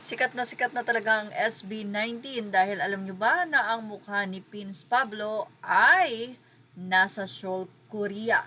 Sikat na talaga ang SB19 dahil alam nyo ba na ang mukha ni Prince Pablo ay nasa Seoul, Korea.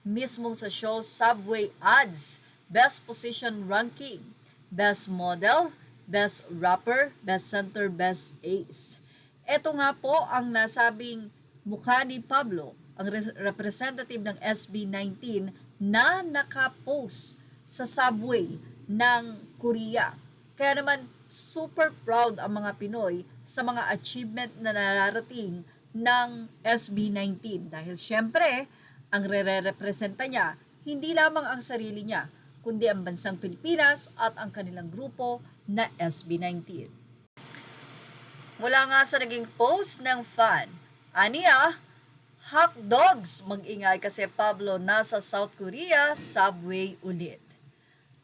Mismong sa Seoul Subway Ads, Best Position Ranking, Best Model, Best Rapper, Best Center, Best Ace. Ito nga po ang nasabing mukha ni Pablo, ang representative ng SB19 na nakapost sa subway ng Korea. Kaya naman, super proud ang mga Pinoy sa mga achievement na nararating ng SB19. Dahil syempre, ang re-representa niya, hindi lamang ang sarili niya, kundi ang bansang Pilipinas at ang kanilang grupo na SB19. Mula nga sa naging post ng fan, aniya, hotdogs, mag-ingay kasi Pablo nasa South Korea, subway ulit.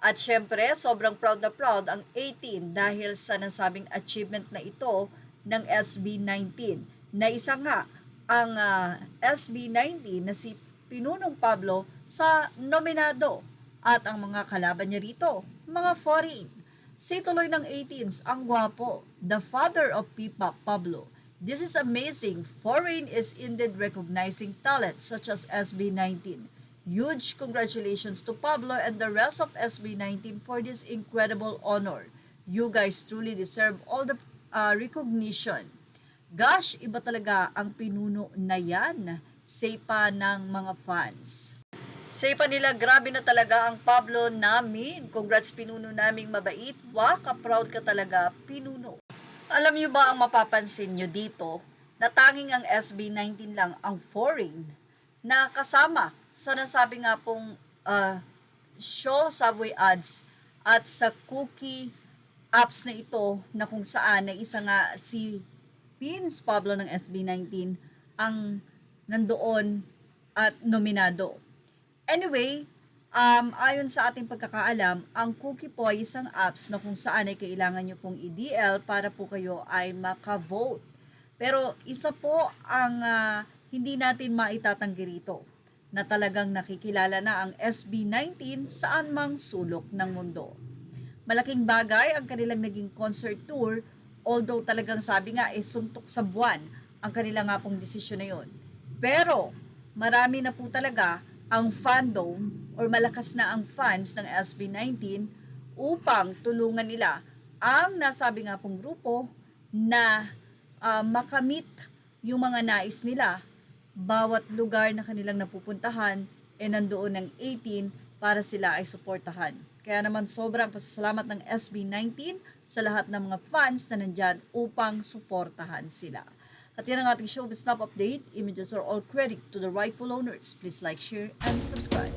At syempre, sobrang proud ang 18 dahil sa nasabing achievement na ito ng SB19. Na isa nga ang SB19 na si Pinunong Pablo sa nominado at ang mga kalaban niya rito, mga foreign. Si tuloy ng 18s, ang gwapo, the father of P-pop Pablo. This is amazing. Foreign is indeed recognizing talent such as SB19. Huge congratulations to Pablo and the rest of SB19 for this incredible honor. You guys truly deserve all the recognition. Gosh, iba talaga ang pinuno na yan. Say pa ng mga fans. Say pa nila, grabe na talaga ang Pablo namin. Congrats pinuno naming mabait. Waka, proud ka talaga, pinuno. Alam niyo ba ang mapapansin nyo dito na tanging ang SB19 lang ang foreign na kasama sa nasabi nga pong Seoul Subway Ads at sa cookie apps na ito na kung saan na isa nga si Prince Pablo ng SB19 ang nandoon at nominado. Anyway, ayon sa ating pagkakaalam, ang cookie po ay isang apps na kung saan ay kailangan nyo pong i-DL para po kayo ay maka-vote. Pero isa po ang hindi natin maitatanggi rito na talagang nakikilala na ang SB19 saan mang sulok ng mundo. Malaking bagay ang kanilang naging concert tour, although talagang sabi nga suntok sa buwan ang kanilang nga pong desisyon na yun. Pero marami na po talaga ang fandom or malakas na ang fans ng SB19 upang tulungan nila ang nasabi nga pong grupo na makamit yung mga nais nila. Bawat lugar na kanilang napupuntahan nandoon ng 18 para sila ay suportahan. Kaya naman sobrang pasasalamat ng SB19 sa lahat ng mga fans na nandyan upang suportahan sila. At yan ang ating showbiz top update. Images are all credit to the rightful owners. Please like, share, and subscribe.